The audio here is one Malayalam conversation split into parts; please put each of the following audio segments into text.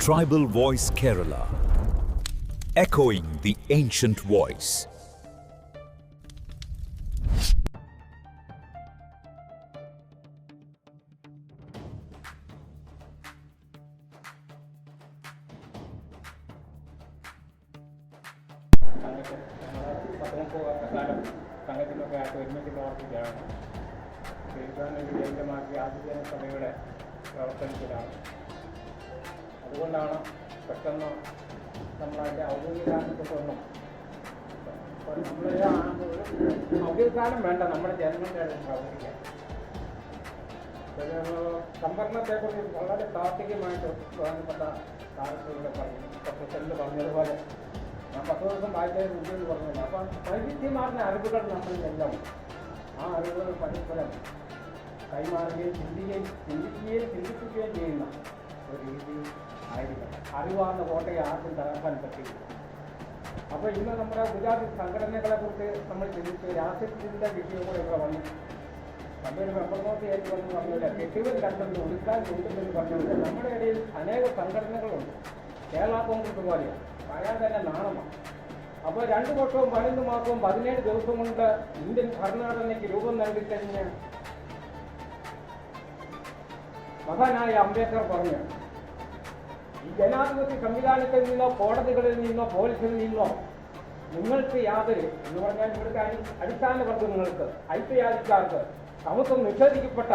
Tribal Voice Kerala, echoing the ancient voice. സംഘത്തിനൊക്കെ ആയിട്ട് ഒരുമിച്ച് പ്രവർത്തിക്കുകയാണ്. കേന്ദ്രമാക്കി ആദിത്യന സഭയുടെ പ്രവർത്തനത്തിലാണ്. അതുകൊണ്ടാണ് പെട്ടെന്ന് നമ്മളതിൻ്റെ ഔദ്യോഗികാലത്തൊന്നും നമ്മളൊരു ഔദ്യോഗികാലം വേണ്ട, നമ്മുടെ ജനങ്ങളുടെ ഇടയിൽ പ്രവർത്തിക്കാൻ. സംവരണത്തെക്കുറിച്ച് വളരെ താത്വികമായിട്ട് പ്രധാനപ്പെട്ട കാലത്തിലൂടെ പറഞ്ഞു. ഇപ്പോൾ പ്രസിഡന്റ് പറഞ്ഞതുപോലെ ഞാൻ 10 ദിവസം വായിച്ചത് മുൻപ് പറഞ്ഞില്ല. അപ്പം വൈവിധ്യമാർന്ന അറിവുകൾ നമ്മളിലെല്ലാം ആ അറിവുകൾ പരസ്പരം കൈമാറുകയും ചിന്തിപ്പിക്കുകയും ചെയ്യുന്ന ഒരു രീതി ആയിരിക്കണം. അറിവാർന്ന കോട്ടയെ ആർക്കും തകർക്കാൻ പറ്റില്ല. അപ്പോൾ ഇന്ന് നമ്മുടെ ഗുജറാത്തി സംഘടനകളെ കുറിച്ച് നമ്മൾ ചിന്തിച്ച് രാഷ്ട്രീയത്തിൻ്റെ വിഷയം കൂടെ ഇവിടെ വന്നു. പണ്ടൊരു മെമ്പർമോട്ട് ഏറ്റു വന്ന് പറഞ്ഞില്ല, കെട്ടുകൾ കണ്ടെന്ന് ഒടുക്കാൻ ഉണ്ടെന്ന് പറഞ്ഞില്ല. നമ്മുടെ ഇടയിൽ അനേക സംഘടനകളുണ്ട്. കേരള കോൺഗ്രസ് പോലെയാണ്, പറയാൻ തന്നെ നാണമാണ്. അപ്പോൾ 2 വർഷവും 11 മാസവും 17 ദിവസം കൊണ്ട് ഇന്ത്യൻ ഭരണഘടനയ്ക്ക് രൂപം നൽകിക്കഴിഞ്ഞ് മഹാനായ അംബേദ്കർ പറഞ്ഞു, ഈ ജനാധിപത്യ സംവിധാനത്തിൽ നിന്നോ കോടതികളിൽ നിന്നോ പോലീസിൽ നിന്നോ നിങ്ങൾക്ക് യാതൊരു എന്ന് പറഞ്ഞാൽ ഇവിടുത്തെ അടിസ്ഥാന വർഗങ്ങൾക്ക്, ഐക്യജാതിക്കാർക്ക് സമത്വം നിഷേധിക്കപ്പെട്ട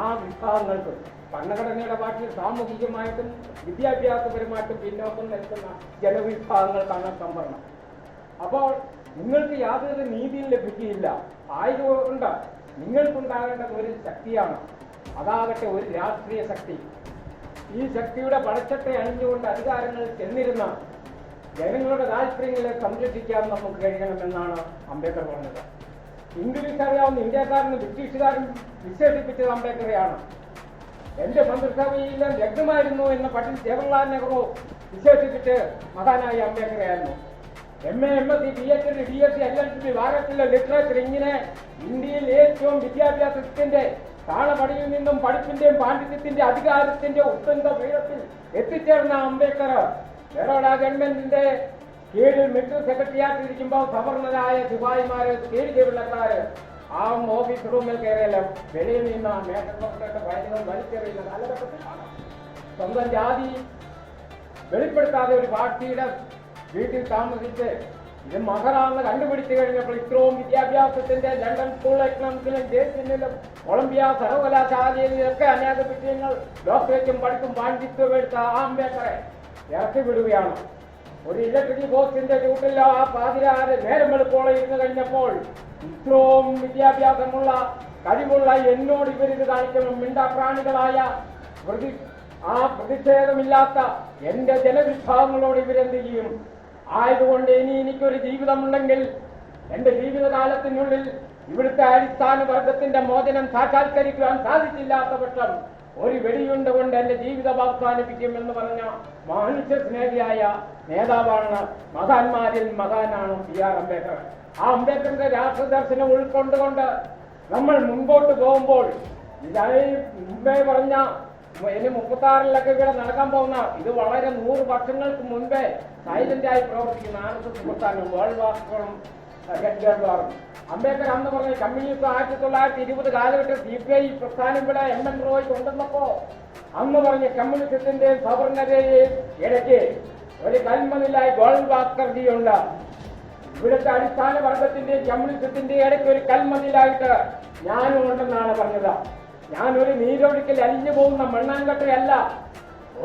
ആ വിഭാഗങ്ങൾക്ക് ഭരണഘടനയുടെ ഭാഷയിൽ സാമൂഹികമായിട്ടും വിദ്യാഭ്യാസപരമായിട്ടും പിന്നോക്കം നിൽക്കുന്ന ജനവിഭാഗങ്ങൾക്കാണ് സംവരണം. അപ്പോൾ നിങ്ങൾക്ക് യാതൊരു നീതിയും ലഭിക്കുകയില്ല. ആയതുകൊണ്ട് നിങ്ങൾക്കുണ്ടാകേണ്ടത് ഒരു ശക്തിയാണ്. അതാകട്ടെ ഒരു രാഷ്ട്രീയ ശക്തി. ഈ ശക്തിയുടെ പടച്ചട്ടை അണിഞ്ഞുകൊണ്ട് അധികാരങ്ങൾ ചെന്നിരുന്ന ജനങ്ങളുടെ താല്പര്യങ്ങളെ സംരക്ഷിക്കാൻ നമുക്ക് കഴിയണമെന്നാണ് അംബേദ്കർ പറഞ്ഞത്. ഇംഗ്ലീഷ് അറിയാവുന്ന ഇന്ത്യക്കാരനും ബ്രിട്ടീഷുകാരും വിശേഷിപ്പിച്ചത് അംബേദ്കറെയാണ്. എന്റെ മന്ത്രിസഭയിൽ ലഗ്നമായിരുന്നു എന്ന് പണ്ഡിറ്റ് ജവഹർലാൽ നെഹ്റു വിശേഷിപ്പിച്ച് മഹാനായ അംബേദ്കറെയായിരുന്നു. MA, MSc, PhD, DSc, LLB, ഭാരതത്തിലെ ലിറ്ററേച്ചർ, ഇങ്ങനെ ഇന്ത്യയിൽ ഏറ്റവും വിദ്യാഭ്യാസത്തിന്റെ താളപടിയിൽ നിന്നും പഠിപ്പിന്റെയും പാണ്ഡിത്യത്തിന്റെ അധികാരത്തിന്റെ ഉത്തംഗ പീഠത്തിൽ എത്തിച്ചേർന്ന അംബേദ്കർ ബറോഡ ഗവൺമെന്റിന്റെ കീഴിൽ മിലിറ്ററി സെക്രട്ടറിയായിട്ട് ഇരിക്കുമ്പോൾ സവർണരായ സിപായിമാര്, കീഴ്ജീവനക്കാര് ആ ഓഫീസ് റൂമിൽ കയറിയല്ലോ വെളിയിൽ നിന്ന് മേഘങ്ങളുടെ വയലുകൾ വലിച്ചെറിയുന്ന കാലഘട്ടത്തിലാണ്. സ്വന്തം ജാതി വെളിപ്പെടുത്താതെ ഒരു പാർട്ടിയുടെ വീട്ടിൽ താമസിച്ച് ഇത് മഹറാന്ന് കണ്ടുപിടിച്ചു കഴിഞ്ഞപ്പോൾ ഇത്രയും വിദ്യാഭ്യാസത്തിന്റെ ലണ്ടൻ സ്കൂൾ എക്കണോമിക്സിലും ജേസിലും കൊളംബിയ സർവകലാശാലയിലൊക്കെ അനേക വിഷയങ്ങൾ ഡോക്ടറേറ്റും പഠിപ്പും പാണ്ഡിത്യവും എടുത്ത ആ അംബേദ്കറെ ഇറക്കി വിടുകയാണ്. ഒരു ഇലക്ട്രിക് പോസ്റ്റിന്റെ ചൂട്ടിൽ ആ പാതിരാറ് നേരം വെളുപ്പോളം ഇരുന്ന് കഴിഞ്ഞപ്പോൾ ഇത്രയും വിദ്യാഭ്യാസമുള്ള കഴിവുള്ള എന്നോട് ഇവരിത് കാണിക്കണം, മിണ്ടാപ്രാണികളായ ആ പ്രതിഷേധമില്ലാത്ത എന്റെ ജനവിഭാഗങ്ങളോട് ഇവരെന്ത് ചെയ്യും? ആയതുകൊണ്ട് ഇനി എനിക്കൊരു ജീവിതമുണ്ടെങ്കിൽ എന്റെ ജീവിതകാലത്തിനുള്ളിൽ ഇവിടുത്തെ അടിസ്ഥാന വർഗത്തിന്റെ മോചനം സാക്ഷാത്കരിക്കുവാൻ സാധിച്ചില്ലാത്ത പക്ഷം ഒരു വെടിയുണ്ട കൊണ്ട് എന്റെ ജീവിതം അവസാനിപ്പിക്കുമെന്ന് പറഞ്ഞ മനുഷ്യ സ്നേഹിയായ നേതാവാണ്, മഹാന്മാരിൽ മഹാനാണ് CR അംബേദ്കർ. ആ അംബേദ്കറിന്റെ രാഷ്ട്രദർശനം ഉൾക്കൊണ്ടുകൊണ്ട് നമ്മൾ മുൻപോട്ട് പോകുമ്പോൾ മുമ്പേ പറഞ്ഞ ഇനി 36-ലൊക്കെ ഇവിടെ നടക്കാൻ പോകുന്ന ഇത് വളരെ 100 വർഷങ്ങൾക്ക് മുൻപേ സൈലന്റായി പ്രവർത്തിക്കുന്ന RSS പ്രസ്ഥാനം, വേൾഡ് വാറും അംബേദ്കർ അന്ന് പറഞ്ഞ കമ്മ്യൂണിസ്റ്റ് 1920 കാലഘട്ടം CPI പ്രസ്ഥാനം ഇവിടെ MN റോയ് കൊണ്ടുവന്നപ്പോ അന്ന് പറഞ്ഞ കമ്മ്യൂണിസത്തിന്റെയും സവർണരെയും ഇടയ്ക്ക് ഒരു കൽമണിലായി വേൾഡ് വാക്കർജി ഉണ്ട്. ഇവിടുത്തെ അടിസ്ഥാന വർഗത്തിന്റെയും കമ്മ്യൂണിസത്തിന്റെയും ഇടയ്ക്ക് ഒരു കൽമണിലായിട്ട് ഞാനും ഉണ്ടെന്നാണ് പറഞ്ഞത്. ഞാനൊരു നീരൊഴുക്കിൽ അലിഞ്ഞു പോകുന്ന മണ്ണാങ്കട്ടയല്ല,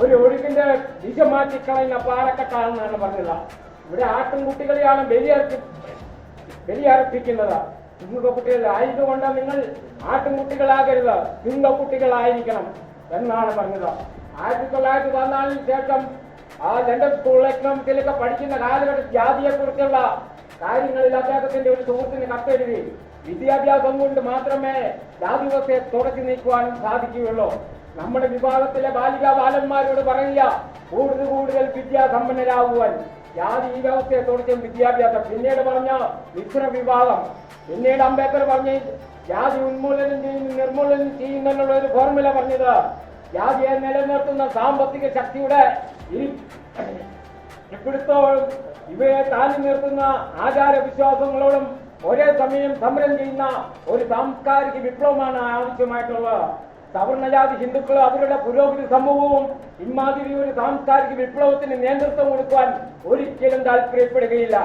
ഒരു ഒഴുക്കിന്റെ ദിശ മാറ്റിക്കളയുന്ന പാറക്കെട്ടാണെന്നാണ് പറഞ്ഞത്. ഇവിടെ ആട്ടിൻകുട്ടികളെയാണ് ബലിയർപ്പിക്കുന്നത്. സിംഹക്കുട്ടികൾ ആയതുകൊണ്ട് നിങ്ങൾ ആട്ടിൻകുട്ടികളാകരുത്, സിംഹക്കുട്ടികളായിരിക്കണം എന്നാണ് പറഞ്ഞത്. 1914 ശേഷം ആ ലണ്ടൻ സ്കൂൾ എക്കണോമിക്സിലൊക്കെ പഠിക്കുന്ന കാലഘട്ടം ജാതിയെക്കുറിച്ചുള്ള കാര്യങ്ങളിൽ അദ്ദേഹത്തിന്റെ ഒരു സുഹൃത്തിന് കത്തെഴുതി, വിദ്യാഭ്യാസം കൊണ്ട് മാത്രമേ ജാതി വ്യവസ്ഥയെ തുടച്ചു നീക്കുവാനും സാധിക്കുകയുള്ളൂ. നമ്മുടെ വിഭാഗത്തിലെ ബാലികാ ബാലന്മാരോട് പറയുക, കൂടുതൽ വിദ്യാസമ്പന്നരാകുവാൻ. ജാതി ഈ വ്യവസ്ഥയെ തുടച്ചും വിദ്യാഭ്യാസം. പിന്നീട് പറഞ്ഞ മിശ്ര വിഭാഗം. പിന്നീട് അംബേദ്കർ പറഞ്ഞ് ജാതി ഉന്മൂലനം ചെയ്യുന്ന നിർമൂലനം ചെയ്യുന്നതിനുള്ള ഒരു ഫോർമുല പറഞ്ഞത് ജാതിയെ നിലനിർത്തുന്ന സാമ്പത്തിക ശക്തിയുടെ ഇപ്പോഴത്തോളം ഇവയെ താങ്ങി നിർത്തുന്ന ആചാരവിശ്വാസങ്ങളോടും ഒരേ സമയം സമരം ചെയ്യുന്ന ഒരു സാംസ്കാരിക വിപ്ലവമാണ് ആവശ്യമായിട്ടുള്ളത്. സവർണജാതി ഹിന്ദുക്കളും അവരുടെ പുരോഗതി സമൂഹവും ഇമാതിരി ഒരു സാംസ്കാരിക വിപ്ലവത്തിന് നേതൃത്വം കൊടുക്കാൻ ഒരിക്കലും താല്പര്യപ്പെടുകയില്ല.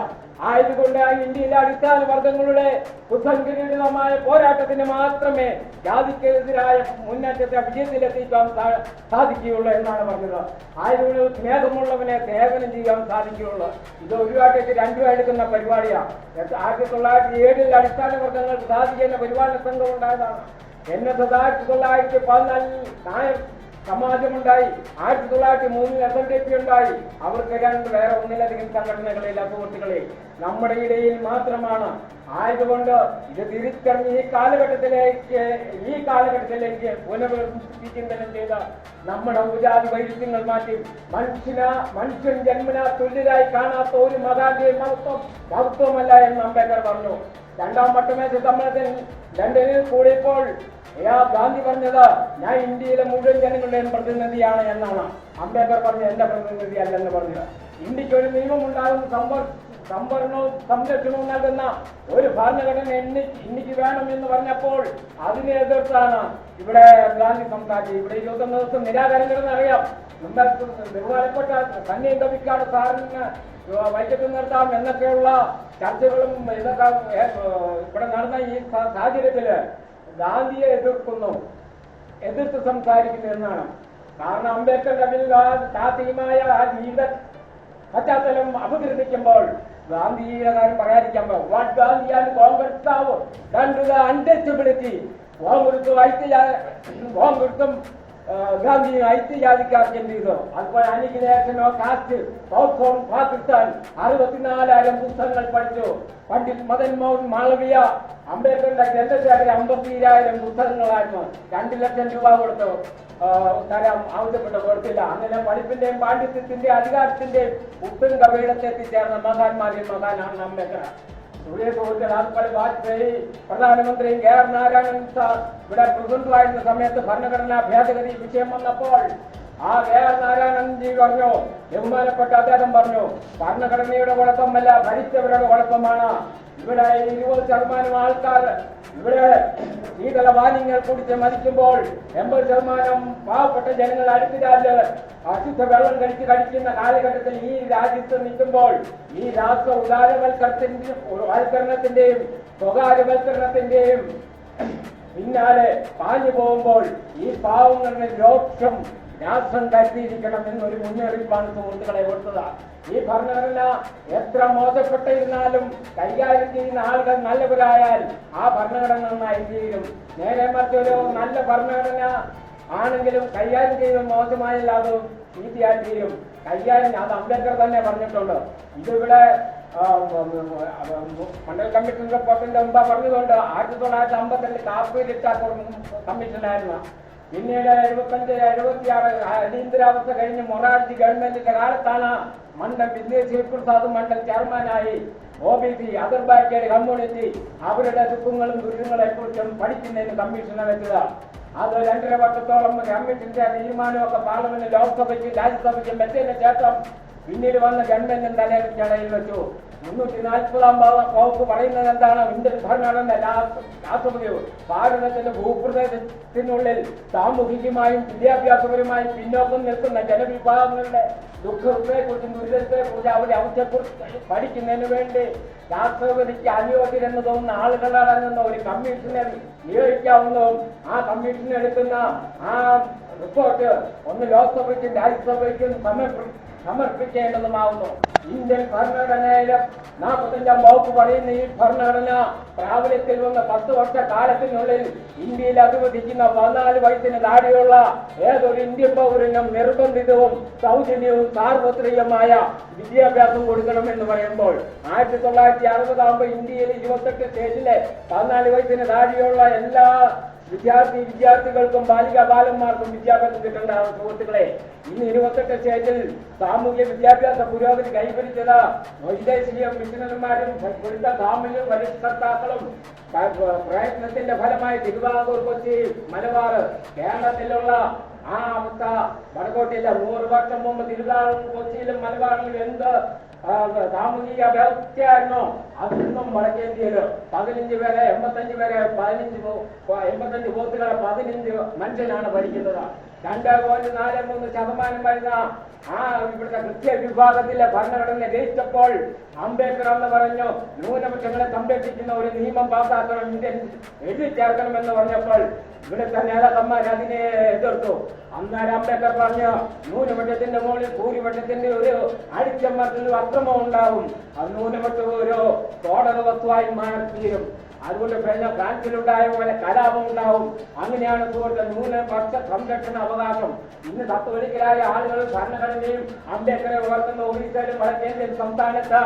ആയതുകൊണ്ട് ഇന്ത്യയിലെ അടിസ്ഥാന വർഗങ്ങളുടെ സുസംഘടിതമായ പോരാട്ടത്തിന് മാത്രമേ ജാതിക്കെതിരായ മുന്നേറ്റത്തെ വിജയത്തിലെത്തിക്കാൻ സാധിക്കുകയുള്ളൂ എന്നാണ് പറഞ്ഞത്. ആയതുകൊണ്ട് സ്നേഹമുള്ളവനെ സേവനം ചെയ്യാൻ സാധിക്കുകയുള്ളൂ. ഇത് ഒരു വാട്ടേക്ക് രണ്ടു എടുക്കുന്ന പരിപാടിയാണ്. 1907 അടിസ്ഥാന വർഗങ്ങൾക്ക് സാധിക്കുന്ന പരിപാലന സംഘം ഉണ്ടായതാണ്. എന്നത് 1914 നായർ സമാജമുണ്ടായി. 1903 SNDP ഉണ്ടായി. അവർക്ക് വേറെ ഒന്നിലധികം സംഘടനകളില്ല സുഹൃത്തുക്കളെ. നമ്മുടെ ഇടയിൽ മാത്രമാണ്. ആയതുകൊണ്ട് ഇത് തിരിച്ചറിഞ്ഞ് ഈ കാലഘട്ടത്തിലേക്ക് പുനർവിചിന്തനം ചെയ്ത നമ്മുടെ ഉപജാതി വൈരുദ്ധ്യങ്ങൾ മാറ്റി മനുഷ്യൻ ജന്മനാ തുല്യരായി കാണാത്ത ഒരു മതാന്റെയും മഹത്വമല്ല എന്ന് അംബേദ്കർ പറഞ്ഞു. രണ്ടാം വട്ടമേശ സമ്മേളനത്തിൽ ലണ്ടനിൽ കൂടിയപ്പോൾ ഗാന്ധി പറഞ്ഞത് ഞാൻ ഇന്ത്യയിലെ മുഴുവൻ ജനങ്ങളുടെയും പ്രതിനിധിയാണ് എന്നാണ്. അംബേദ്കർ പറഞ്ഞ എന്റെ പ്രതിനിധി അല്ലെന്ന് പറഞ്ഞത്. ഇന്ത്യക്ക് ഒരു നിയമം ഉണ്ടാകുന്ന സംവരണവും സംരക്ഷണവും നൽകുന്ന ഒരു ഭരണഘടന ഇന്ത്യക്ക് വേണം എന്ന് പറഞ്ഞപ്പോൾ അതിനെ എതിർത്താണ് ഇവിടെ ഗാന്ധി സംസാരിച്ചത്. ഇവിടെ 21 ദിവസം നിരാകരണം കിടന്നറിയാം. ബഹുമാനപ്പെട്ട സണ്ണി കവിക്കാട് സാറിന് വൈകിട്ട് നിർത്താം എന്നൊക്കെയുള്ള ചർച്ചകളും ഇതൊക്കെ ഇവിടെ നടന്ന ഈ സാഹചര്യത്തില് ഗാന്ധിയെ എതിർത്ത് സംസാരിക്കുന്നു എന്നാണ്. കാരണം അംബേദ്കറുടെ ശാസ്ത്രീയമായ ആ ജീവിത പശ്ചാത്തലം അപകീർത്തിക്കുമ്പോൾ ഗാന്ധിയുടെ കാര്യം പറയാതിരിക്കാൻ പോകും. What Gandhi and Congress untouchability. കോൺഗ്രസും ഗാന്ധിയും ഐക്യജാതിക്കാർക്ക് എന്ത് ചെയ്തു? അതുപോലെ annihilation of caste south on Pakistan 64,000 പുസ്തകങ്ങൾ പഠിച്ചു. പണ്ഡിറ്റ് മദൻ മോഹൻ മാളവിയ അംബേദ്കറിന്റെ ഗ്രന്ഥശാലയിൽ 52,000 പുസ്തകങ്ങളായിരുന്നു. 2 ലക്ഷം രൂപ കൊടുത്തു തരാം ആവശ്യപ്പെട്ട് കൊടുത്തില്ല. അങ്ങനെ പഠിപ്പിന്റെയും പാണ്ഡിത്യത്തിന്റെയും അധികാരത്തിന്റെയും ഉത്തുംഗ പീഠത്തെത്തിച്ചേർന്ന മഹാന്മാരിൽ മഹാനാണ് അംബേദ്കർ. അതുപോലെ വാജ്പേയി പ്രധാനമന്ത്രി KR നാരായണൻ സാർ ഇവിടെ പ്രസിഡന്റായിരുന്ന സമയത്ത് ഭരണഘടനാ ഭേദഗതി വിഷയം വന്നപ്പോൾ ആ KR നാരായണൻജി പറഞ്ഞു, ബഹുമാനപ്പെട്ട അദ്ദേഹം പറഞ്ഞു, ഭരണഘടനയുടെ കുഴപ്പമല്ല, ഭരിച്ചവരുടെ കുഴപ്പമാണ്. ഇവിടെ 20% ആൾക്കാർ ഇവിടെ ശീതളപാനീയങ്ങൾ കുടിച്ച് മരിക്കുമ്പോൾ 80% പാവപ്പെട്ട ജനങ്ങൾ അടുത്തിരാല് അശുദ്ധ വെള്ളം കഴിക്കുന്ന കാലഘട്ടത്തിൽ ഈ രാജ്യത്ത് നിൽക്കുമ്പോൾ ഈ രാഷ്ട്ര ഉദാരവൽക്കരണത്തിന്റെയും സ്വകാര്യവൽക്കരണത്തിന്റെയും പിന്നാലെ പാഞ്ഞു പോകുമ്പോൾ ഈ പാവങ്ങളുടെ രോക്ഷം രാഷ്ട്രം കരുതിയിരിക്കണം എന്നൊരു മുന്നറിയിപ്പാണ് സുഹൃത്തുക്കളെ കൊടുത്തത്. ഈ ഭരണഘടന എത്ര മോശപ്പെട്ടിരുന്നാലും കൈകാര്യം ചെയ്യുന്ന ആളുകൾ നല്ലവരായാൽ ആ ഭരണഘടന നന്നായി തീരും. നേരെ മറ്റൊരു നല്ല ഭരണഘടന ആണെങ്കിലും കൈകാര്യം ചെയ്ത് മോശമായാൽ അത് ചീത്തയായി തീരും. കൈകാര്യം അത് അംബേദ്കർ തന്നെ പറഞ്ഞിട്ടുണ്ട്. ഇതിവിടെ മണ്ഡൽ കമ്മീഷൻ റിപ്പോർട്ടിന്റെ മുമ്പ് പറഞ്ഞതുകൊണ്ട് 1952 കാപ്പീരിട്ട കമ്മീഷനായിരുന്നു. പിന്നീട് 75-76 അടിയന്തരാവസ്ഥ കഴിഞ്ഞ് മൊറാർജി ഗവൺമെന്റിന്റെ കാലത്താണ് മണ്ഡൽ വിദ്യാഭ്യാസ മണ്ഡൽ ചെയർമാനായി OBC അതർ ബാക്ക്വേർഡ് കമ്മ്യൂണിറ്റി അവരുടെ ദുഃഖങ്ങളും ദുരിതങ്ങളെ കുറിച്ചും പഠിക്കുന്നതിന് കമ്മീഷനെ വെച്ചത്. അത് 2.5 വർഷത്തോളം കമ്മീഷന്റെ തീരുമാനമൊക്കെ പാർലമെന്റ് ലോക്സഭയ്ക്കും രാജ്യസഭയ്ക്കും വെച്ചതിന് ശേഷം പിന്നീട് വന്ന ഗവൺമെന്റിന് തലയിൽ വെച്ചു. 340-ാം വകുപ്പ് പറയുന്നത് എന്താണ്? ഇന്ത്യൻ ഭരണഘടന രാഷ്ട്രപതിയോ ഭാരതത്തിന്റെ ഭൂപ്രദേശത്തിനുള്ളിൽ സാമൂഹികമായും വിദ്യാഭ്യാസപരമായും പിന്നോക്കം നിൽക്കുന്ന ജനവിഭാഗങ്ങളുടെ ദുഃഖത്തെക്കുറിച്ചും ദുരിതത്തെക്കുറിച്ചും അവരുടെ അവസ്ഥയെക്കുറിച്ച് പഠിക്കുന്നതിന് വേണ്ടി രാഷ്ട്രപതിക്ക് അനുയോജ്യരെന്ന് തോന്നുന്ന ആളുകളടങ്ങുന്ന ഒരു കമ്മീഷനെ നിയോഗിക്കാവുന്നതും ആ കമ്മീഷൻ എടുക്കുന്ന ആ റിപ്പോർട്ട് ഒന്ന് ലോക്സഭയ്ക്കും രാജ്യസഭയ്ക്കും സമർപ്പിക്കേണ്ടതുമാവുന്നു. ഇന്ത്യൻ ഭരണഘടനയിലെ 45-ാം വകുപ്പ് പറയുന്ന ഈ ഭരണഘടന പ്രാബല്യത്തിൽ വന്ന 10 വർഷ കാലത്തിനുള്ളിൽ ഇന്ത്യയിൽ അനുവദിക്കുന്ന 14 വയസ്സിന് താഴെയുള്ള ഏതൊരു ഇന്ത്യൻ പൗരനും നിർബന്ധിതവും സൗജന്യവും സാർവത്രികമായ വിദ്യാഭ്യാസം കൊടുക്കണമെന്ന് പറയുമ്പോൾ 1960 ആകുമ്പോൾ ഇന്ത്യയിൽ 28 സ്റ്റേറ്റിലെ 14 വയസ്സിന് താഴെയുള്ള എല്ലാ വിദ്യാർത്ഥികൾക്കും ബാലികാബാലന്മാർക്കും വിദ്യാഭ്യാസം കിട്ടേണ്ട സുഹൃത്തുക്കളെ. ഇന്ന് 28 സ്റ്റേറ്റിൽ സാമൂഹ്യ വിദ്യാഭ്യാസ പുരോഗതി കൈവരിച്ചത് വൈദേശിക മിഷണറിമാരും കൊടുത്ത സാമൂഹ്യ പരിഷ്കർത്താക്കളും പ്രയത്നത്തിന്റെ ഫലമായി തിരുവിതാംകൂർ, കൊച്ചി, മലബാർ, കേരളത്തിലുള്ള ആ അവസ്ഥ വടക്കോട്ടില്ല. 100 വർഷം മുമ്പ് തിരുവിതാംകൂറും കൊച്ചിയിലും മലബാറിലും എന്ത് സാമൂഹിക വ്യവസ്ഥയായിരുന്നോ അതൊന്നും വടക്കേന്ത്യയില് 15 പേരെ 85 പേരെ 85 ബൂത്തുകളെ 15 മനുഷ്യനാണ് ഭരിക്കുന്നത്. 2.43% വരുന്ന ഇവിടുത്തെ ക്രിസ്ത്യൻ വിഭാഗത്തിലെ ഭരണഘടന രചിച്ചപ്പോൾ അംബേദ്കർ എന്ന് പറഞ്ഞു ന്യൂനപക്ഷങ്ങളെ സംരക്ഷിക്കുന്ന ഒരു നിയമം പാസാക്കണം, ഇന്ത്യൻ എഴുതി ചേർക്കണമെന്ന് പറഞ്ഞപ്പോൾ ഇവിടുത്തെ നേതാക്കന്മാർ അതിനെ എതിർത്തു. അന്നേരം അംബേദ്കർ പറഞ്ഞു ന്യൂനപക്ഷത്തിന്റെ മുകളിൽ ഭൂരിപക്ഷത്തിന്റെ ഒരു അടിച്ചമർത്തലും അക്രമം ഉണ്ടാവും, അത് ന്യൂനപക്ഷം ഒരു സ്ഫോടക വസ്തുവായി മാറിത്തീരും. അതുകൊണ്ട് കഴിഞ്ഞ ഫ്രാൻസിലുണ്ടായ പോലെ കലാപം ഉണ്ടാവും. അങ്ങനെയാണ് സുഹൃത്ത് ന്യൂനപക്ഷ സംരക്ഷണ അവകാശം. ഇന്ന് കത്തോലിക്കരായ ആളുകൾ ഭരണഘടനയും അംബേദ്കറെ ഉയർത്തുന്ന ഒറീസയിലും വടക്കേന്ത്യൻ സംസ്ഥാനത്ത്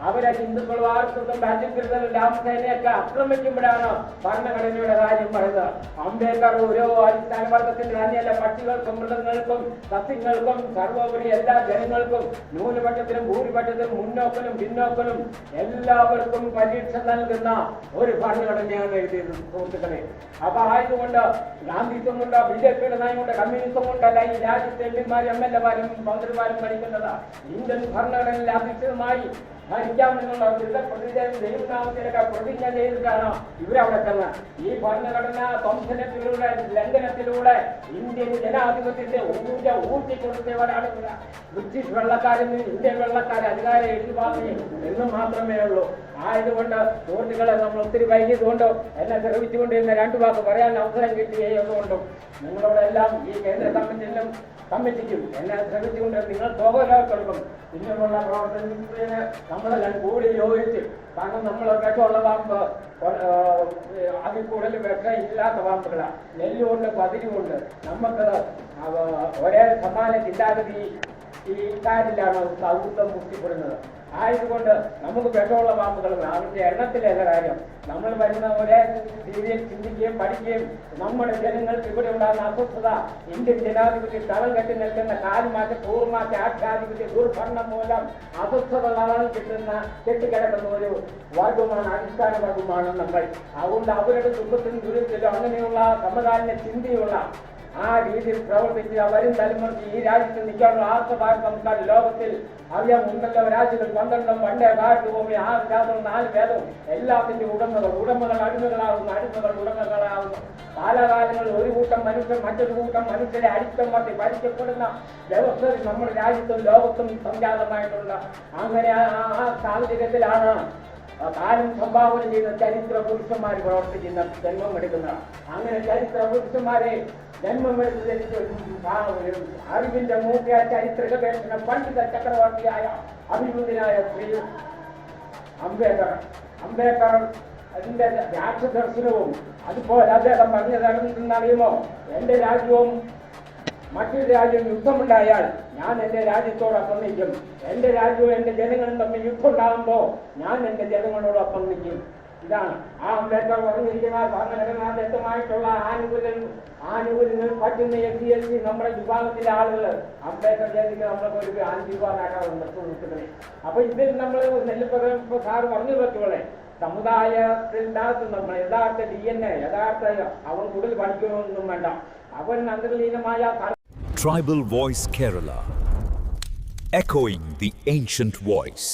അവരെ ഹിന്ദുക്കളും ആർക്കും രാജ്യത്തിരുത്തലും രാമസേനയൊക്കെ ആക്രമിക്കുമ്പോഴാണ് ഭരണഘടനയുടെ കാര്യം പറയുന്നത്. അംബേദ്കർ ഓരോ അടിസ്ഥാന വർഗത്തിന്റെ തന്നെയല്ല, പക്ഷികൾക്കും മൃഗങ്ങൾക്കും സസ്യങ്ങൾക്കും സർവോപരി എല്ലാ ജനങ്ങൾക്കും ന്യൂനപക്ഷത്തിനും ഭൂരിപക്ഷത്തിനും മുന്നോക്കനും പിന്നോക്കനും എല്ലാവർക്കും പരീക്ഷ നൽകുന്ന ഒരു ഭരണഘടനയാണ് എഴുതിയത് സുഹൃത്തുക്കളെ. അപ്പൊ ആയതുകൊണ്ട് ഗാന്ധിസം കൊണ്ട് BJP-യുടെ നയം കൊണ്ട് കമ്മ്യൂണിസം കൊണ്ടല്ല ഈ രാജ്യത്തെ എംപിമാരും MLA-മാരും മന്ത്രിമാരും ഭരിക്കുന്നത്. ഇന്ത്യൻ ഭരണഘടനയിൽ അധിഷ്ഠിതമായി ഭരിക്കാമെന്നുള്ള ദൈവനാമത്തിലൊക്കെ പ്രതിജ്ഞ ചെയ്തിട്ടാണ് ഇവരവിടെ ചെന്ന് ഈ ഭരണഘടന ധ്വംസനത്തിലൂടെ ലംഘനത്തിലൂടെ ഇന്ത്യൻ ജനാധിപത്യത്തെ ഊട്ടിക്കൊടുത്തവരാണ് ബ്രിട്ടീഷ് വെള്ളക്കാരിൽ നിന്ന് ഇന്ത്യൻ വെള്ളക്കാർ അധികാരം എഴുതി എന്ന് മാത്രമേ ഉള്ളൂ. ആയതുകൊണ്ട് സുഹൃത്തുക്കളെ നമ്മൾ ഒത്തിരി വൈകിയതുകൊണ്ട് എന്നെ ശ്രമിച്ചുകൊണ്ടിരുന്ന 2 വാക്ക് പറയാൻ അവസരം കിട്ടുകയുള്ളതുകൊണ്ടും നിങ്ങളോടെല്ലാം ഈ കേന്ദ്ര കമ്മിറ്റിക്കും എന്നെ ശ്രമിച്ചുകൊണ്ട് നിങ്ങൾ തോകരാക്കൾക്കും പിന്നീടുള്ള പ്രവർത്തനത്തിന് നമ്മളെല്ലാം കൂടി യോജിച്ച്, കാരണം നമ്മൾ വിഷമുള്ള പാമ്പ് അതിൽ കൂടുതൽ വിഷം ഇല്ലാത്ത പാമ്പുകളാണ്. നെല്ലുകൊണ്ട് പതിരുമുണ്ട്. നമുക്ക് ഒരേ സമാന ചിന്താഗതി ഈ കാര്യത്തിലാണ് സൗഹൃദം മുക്തിപ്പെടുന്നത്. ആയതുകൊണ്ട് നമുക്ക് വിഷമുള്ള പാമ്പുകളും അവരുടെ എണ്ണത്തിലല്ല കാര്യം. നമ്മൾ വരുന്ന ഒരേ രീതിയിൽ ചിന്തിക്കുകയും പഠിക്കുകയും നമ്മുടെ ജനങ്ങൾക്ക് ഇവിടെ ഉണ്ടാകുന്ന അസ്വസ്ഥത ഇന്ത്യൻ ജനാധിപത്യം തളം കെട്ടി നിൽക്കുന്ന കാലുമാറ്റ പൂർവ്വമാറ്റ ആധ്യാധിപത്യ ദുർഭരണം മൂലം അസ്വസ്ഥതകളാണ് കെട്ടിക്കിടക്കുന്ന ഒരു വർഗമാണ്, അടിസ്ഥാന വർഗമാണ് നമ്മൾ. അതുകൊണ്ട് അവരുടെ ദുഃഖത്തിനും ദുരിതത്തിലും അങ്ങനെയുള്ള സമകാലീന ചിന്തയുള്ള ആ രീതിയിൽ പ്രവർത്തിച്ച് വരും തലമുറയ്ക്ക് ഈ രാജ്യത്ത് നിൽക്കാനുള്ള ആർത്തഭാരം നമുക്ക് ലോകത്തിൽ അറിയാമുണ്ടല്ലോ. രാജ്യങ്ങൾ 12 പണ്ടേ കാട്ടുഭൂമി 6 രാജ്യവും 4 വേദവും എല്ലാത്തിന്റെ ഉടമകൾ അടിമകളാകുന്നു, അടിമകൾ ഉടമകളാകുന്നു. കാലാകാലങ്ങളിൽ ഒരു കൂട്ടം മനുഷ്യർ മറ്റൊരു കൂട്ടം മനുഷ്യരെ അടിച്ചമർത്തി ഭരിക്കപ്പെടുന്ന വ്യവസ്ഥ നമ്മുടെ രാജ്യത്തും ലോകത്തും സംജാതമായിട്ടുണ്ട്. അങ്ങനെ ആ സാഹചര്യത്തിലാണ് കാലം സംഭാവന ചെയ്യുന്ന ചരിത്ര പുരുഷന്മാർ പ്രവർത്തിക്കുന്ന ജന്മം എടുക്കുന്ന. അങ്ങനെ ചരിത്ര പുരുഷന്മാരെ ജന്മമെടുത്ത് അറിവിന്റെ മൂക്കിയ ചരിത്ര ഗവേഷണ പണ്ഡിത ചക്രവർത്തിയായ അഭിമുഖനായ ശ്രീ അംബേദ്കർ അതിന്റെ രാഷ്ട്രദർശനവും അതുപോലെ അദ്ദേഹം പറഞ്ഞതറിയുമോ, എന്റെ രാജ്യവും മറ്റൊരു രാജ്യം യുദ്ധമുണ്ടായാൽ ഞാൻ എന്റെ രാജ്യത്തോടൊപ്പം നിൽക്കും, എന്റെ രാജ്യവും എന്റെ ജനങ്ങളും തമ്മിൽ യുദ്ധം ഉണ്ടാകുമ്പോൾ ഞാൻ എന്റെ ജനങ്ങളോടൊപ്പം നിൽക്കും. ഇതാണ് ആ അംബേദ്കർ പറഞ്ഞിരിക്കുന്ന ഭരണഘടനാദത്തമായിട്ടുള്ള ആനുകൂല്യങ്ങൾ പറ്റുന്ന SC നമ്മുടെ വിഭാഗത്തിലെ ആളുകൾ അംബേദ്കർ ജയന്തിക്ക് നമ്മളൊക്കെ ഒരു 5 രൂപ നേടാറുണ്ട്. അപ്പൊ ഇതിൽ നമ്മൾ നെല്ലിപ്പ സാറ് പറഞ്ഞു പറ്റുകളെ സമുദായത്തിനകത്ത് നമ്മൾ യഥാർത്ഥ DNA യഥാർത്ഥ അവൻ കൂടുതൽ പഠിക്കണമെന്നും വേണ്ട, അവൻ അന്തർലീനമായ Tribal Voice Kerala, echoing the ancient voice.